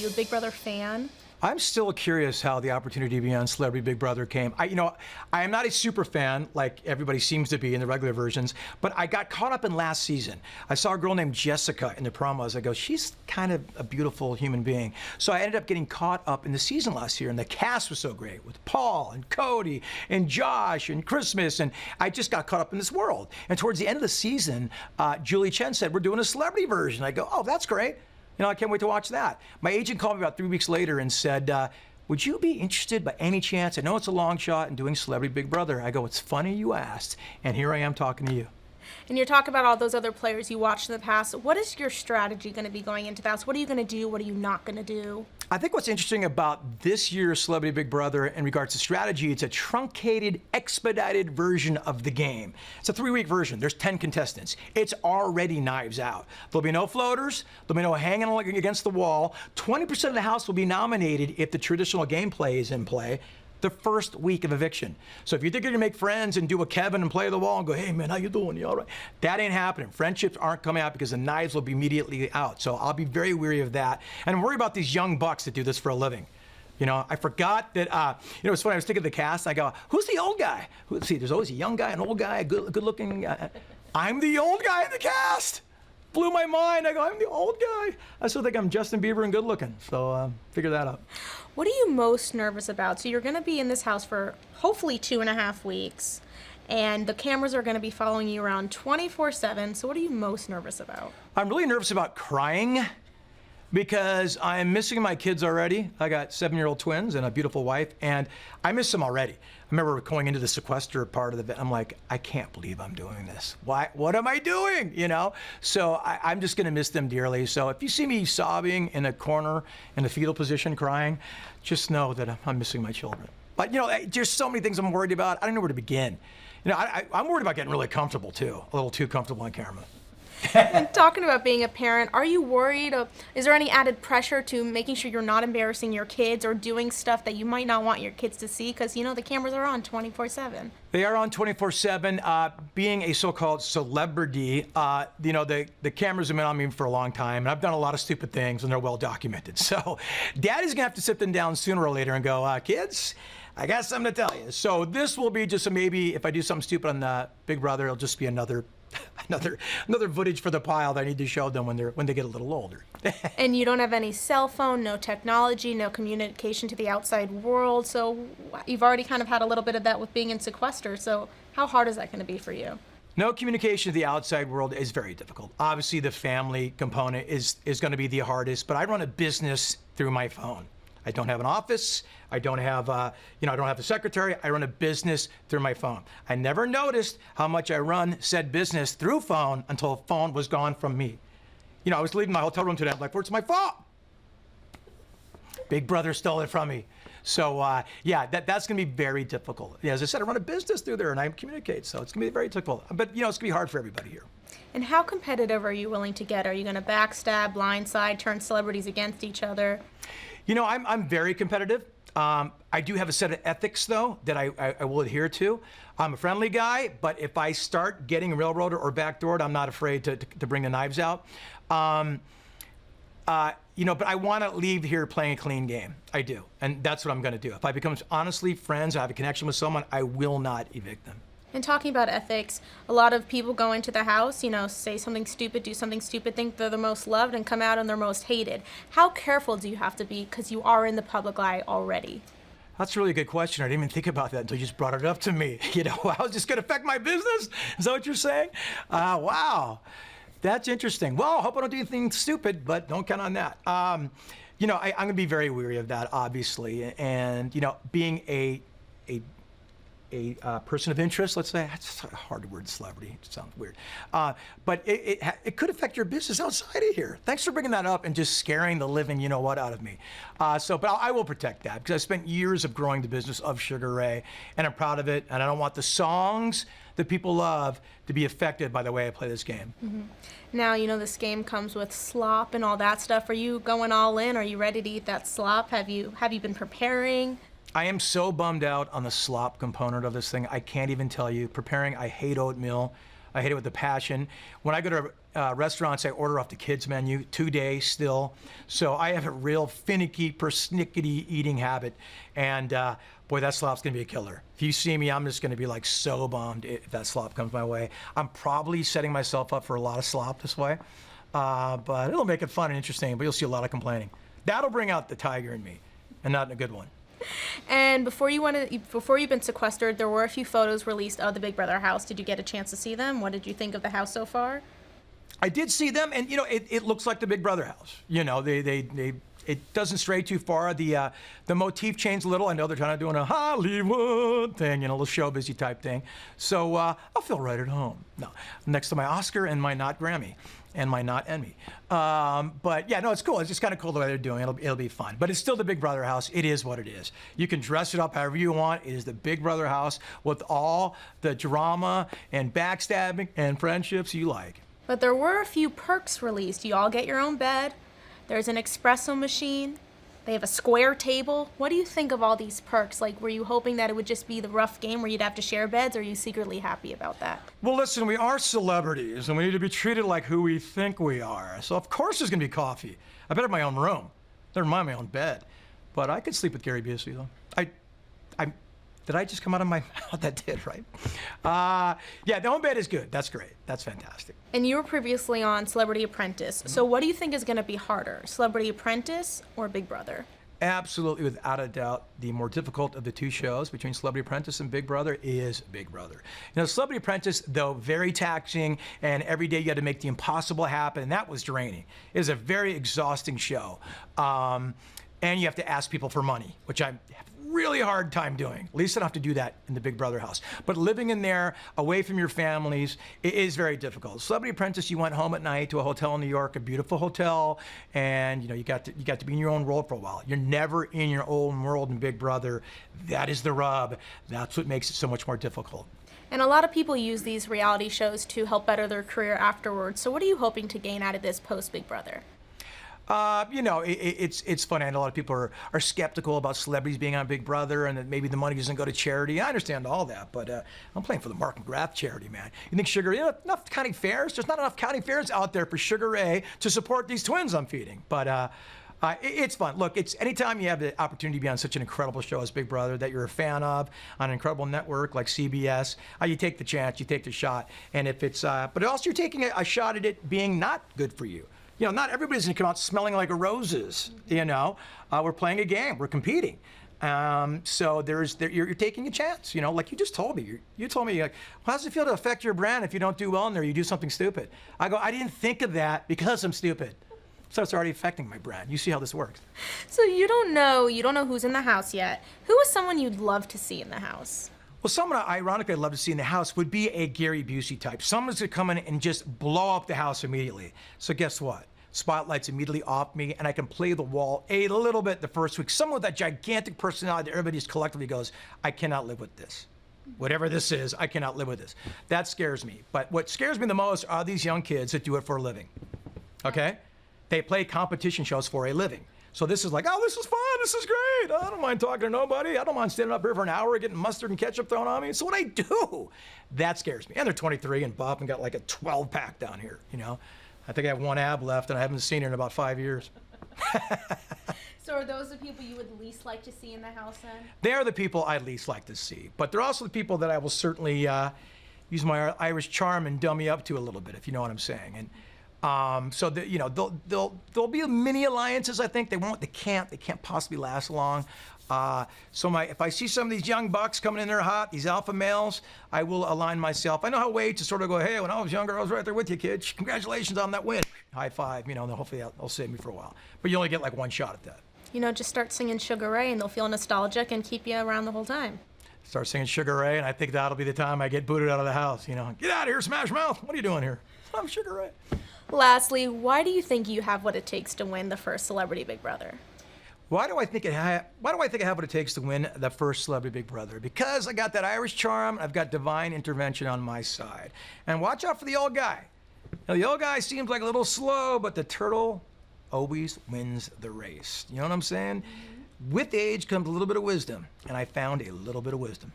a Big Brother fan? I'm still curious how the opportunity to be on Celebrity Big Brother came. I am not a super fan like everybody seems to be in the regular versions, but I got caught up in last season. I saw a girl named Jessica in the promos. I go, she's kind of a beautiful human being. So I ended up getting caught up in the season last year, and the cast was so great with Paul and Cody and Josh and Christmas, and I just got caught up in this world. And towards the end of the season, Julie Chen said, we're doing a celebrity version. I go, oh, that's great. I can't wait to watch that. My agent called me about 3 weeks later and said, would you be interested by any chance? I know it's a long shot in doing Celebrity Big Brother. I go, it's funny you asked, and here I am talking to you. And you're talking about all those other players you watched in the past. What is your strategy going to be going into that? So what are you going to do? What are you not going to do? I think what's interesting about this year's Celebrity Big Brother in regards to strategy, it's a truncated, expedited version of the game. It's a 3-week version. There's 10 contestants. It's already knives out. There'll be no floaters. There'll be no hanging against the wall. 20% of the house will be nominated if the traditional gameplay is in play the first week of eviction. So if you think you're gonna make friends and do a Kevin and play the wall and go, hey man, how you doing? You all right? That ain't happening. Friendships aren't coming out because the knives will be immediately out. So I'll be very wary of that. And I'm worried about these young bucks that do this for a living. I forgot that, it's funny, I was thinking of the cast, I go, who's the old guy? See, there's always a young guy, an old guy, a good looking, I'm the old guy in the cast. Blew my mind. I go, I'm the old guy. I still think I'm Justin Bieber and good looking. So figure that out. What are you most nervous about? So you're going to be in this house for hopefully 2.5 weeks, and the cameras are going to be following you around 24/7. So what are you most nervous about? I'm really nervous about crying because I'm missing my kids already. I got 7-year-old twins and a beautiful wife, and I miss them already. I remember going into the sequester part of the, I'm like, I can't believe I'm doing this. Why? What am I doing? So I'm just gonna miss them dearly. So if you see me sobbing in a corner in a fetal position crying, just know that I'm missing my children. But there's so many things I'm worried about. I don't know where to begin. I'm worried about getting really comfortable too, a little too comfortable on camera. And talking about being a parent, are you worried? Is there any added pressure to making sure you're not embarrassing your kids or doing stuff that you might not want your kids to see? Because, the cameras are on 24/7. They are on 24/7. Being a so-called celebrity, the cameras have been on me for a long time, and I've done a lot of stupid things, and they're well documented. So Daddy's going to have to sit them down sooner or later and go, kids, I got something to tell you. So this will be just maybe if I do something stupid on Big Brother, it'll just be another footage for the pile that I need to show them when they get a little older. And you don't have any cell phone, no technology, no communication to the outside world. So you've already kind of had a little bit of that with being in sequester. So how hard is that going to be for you? No communication to the outside world is very difficult. Obviously, the family component is going to be the hardest, but I run a business through my phone. I don't have an office. I don't have, I don't have a secretary. I run a business through my phone. I never noticed how much I run said business through phone until the phone was gone from me. I was leaving my hotel room today. I'm like, where's my phone? Big Brother stole it from me. So, that's going to be very difficult. As I said, I run a business through there and I communicate. So it's going to be very difficult. But, it's going to be hard for everybody here. And how competitive are you willing to get? Are you going to backstab, blindside, turn celebrities against each other? I'm very competitive. I do have a set of ethics, though, that I will adhere to. I'm a friendly guy, but if I start getting railroaded or backdoored, I'm not afraid to bring the knives out. But I want to leave here playing a clean game. I do, and that's what I'm going to do. If I become honestly friends, I have a connection with someone, I will not evict them. And talking about ethics, a lot of people go into the house, say something stupid, do something stupid, think they're the most loved, and come out and they're most hated. How careful do you have to be because you are in the public eye already? That's a really good question. I didn't even think about that until you just brought it up to me. How is this going to affect my business? Is that what you're saying? Wow. That's interesting. Well, I hope I don't do anything stupid, but don't count on that. I'm going to be very weary of that, obviously. And, being a person of interest, let's say, that's a hard word, celebrity. It sounds weird. But it could affect your business outside of here. Thanks for bringing that up and just scaring the living out of me. But I will protect that because I spent years of growing the business of Sugar Ray, and I'm proud of it. And I don't want the songs that people love to be affected by the way I play this game. Mm-hmm. Now, this game comes with slop and all that stuff. Are you going all in? Are you ready to eat that slop? Have you been preparing? I am so bummed out on the slop component of this thing. I can't even tell you. Preparing, I hate oatmeal. I hate it with a passion. When I go to restaurants, I order off the kids menu, 2 days still. So I have a real finicky, persnickety eating habit. And boy, that slop's gonna be a killer. If you see me, I'm just gonna be like so bummed if that slop comes my way. I'm probably setting myself up for a lot of slop this way. But it'll make it fun and interesting, but you'll see a lot of complaining. That'll bring out the tiger in me, and not in a good one. And before you've been sequestered, there were a few photos released of the Big Brother house. Did you get a chance to see them? What did you think of the house so far? I did see them, and it looks like the Big Brother house. It doesn't stray too far. The motif changed a little. I know they're trying to do a Hollywood thing, a little show busy type thing. So I'll feel right at home. No, next to my Oscar and my not Grammy and my not Emmy. But yeah, no, it's cool. It's just kind of cool the way they're doing it. It'll be fun. But it's still the Big Brother house. It is what it is. You can dress it up however you want. It is the Big Brother house with all the drama and backstabbing and friendships you like. But there were a few perks released. You all get your own bed. There's an espresso machine. They have a square table. What do you think of all these perks? Like, were you hoping that it would just be the rough game where you'd have to share beds, or are you secretly happy about that? Well, listen, we are celebrities, and we need to be treated like who we think we are. So, of course, there's going to be coffee. I better have my own room. Never mind my own bed. But I could sleep with Gary Busey, though. Did I just come out of my mouth? That did, right? Yeah, the home bed is good. That's great. That's fantastic. And you were previously on Celebrity Apprentice. So what do you think is going to be harder, Celebrity Apprentice or Big Brother? Absolutely, without a doubt, the more difficult of the two shows between Celebrity Apprentice and Big Brother is Big Brother. Celebrity Apprentice, though very taxing, and every day you had to make the impossible happen, and that was draining. It was a very exhausting show. And you have to ask people for money, which I have really hard time doing. At least I don't have to do that in the Big Brother house. But living in there, away from your families, it is very difficult. Celebrity Apprentice, you went home at night to a hotel in New York, a beautiful hotel, and you got to be in your own world for a while. You're never in your own world in Big Brother. That is the rub. That's what makes it so much more difficult. And a lot of people use these reality shows to help better their career afterwards. So what are you hoping to gain out of this post Big Brother? It's funny. I know a lot of people are skeptical about celebrities being on Big Brother and that maybe the money doesn't go to charity. I understand all that, but I'm playing for the Mark McGrath charity, man. You think enough county fairs? There's not enough county fairs out there for Sugar Ray to support these twins I'm feeding. But it's fun. Look, it's anytime you have the opportunity to be on such an incredible show as Big Brother that you're a fan of on an incredible network like CBS, you take the chance, you take the shot. And if it's, but also you're taking a shot at it being not good for you. Not everybody's going to come out smelling like roses, We're playing a game. We're competing. So you're taking a chance, like you just told me. You told me, like, how does it feel to affect your brand if you don't do well in there, you do something stupid? I go, I didn't think of that because I'm stupid. So it's already affecting my brand. You see how this works. So you don't know who's in the house yet. Who is someone you'd love to see in the house? Well, someone ironically I'd love to see in the house would be a Gary Busey type. Someone's going to come in and just blow up the house immediately. So guess what? Spotlight's immediately off me, and I can play the wall a little bit the first week. Someone with that gigantic personality that everybody just collectively goes, I cannot live with this. Whatever this is, I cannot live with this. That scares me. But what scares me the most are these young kids that do it for a living. Okay? They play competition shows for a living. So this is like, oh, this is fun, this is great. I don't mind talking to nobody. I don't mind standing up here for an hour getting mustard and ketchup thrown on me. It's what I do. That scares me. And they're 23 and buff and got like a 12-pack down here, I think I have one ab left and I haven't seen her in about 5 years. So are those the people you would least like to see in the house then? They're the people I'd least like to see. But they're also the people that I will certainly use my Irish charm and dummy up to a little bit, if you know what I'm saying. And so there'll be mini alliances. I think they can't possibly last long. If I see some of these young bucks coming in there hot, these alpha males, I will align myself. I know how to sort of go, hey, when I was younger, I was right there with you, kid. Congratulations on that win. High five. Hopefully that'll save me for a while. But you only get like one shot at that. Just start singing Sugar Ray and they'll feel nostalgic and keep you around the whole time. Start singing Sugar Ray, and I think that'll be the time I get booted out of the house. Get out of here, Smash Mouth. What are you doing here? I'm Sugar Ray. Lastly, why do you think you have what it takes to win the first Celebrity Big Brother? Why do I think I have what it takes to win the first Celebrity Big Brother? Because I got that Irish charm. I've got divine intervention on my side. And watch out for the old guy. The old guy seems like a little slow, but the turtle always wins the race. You know what I'm saying? With age comes a little bit of wisdom, and I found a little bit of wisdom.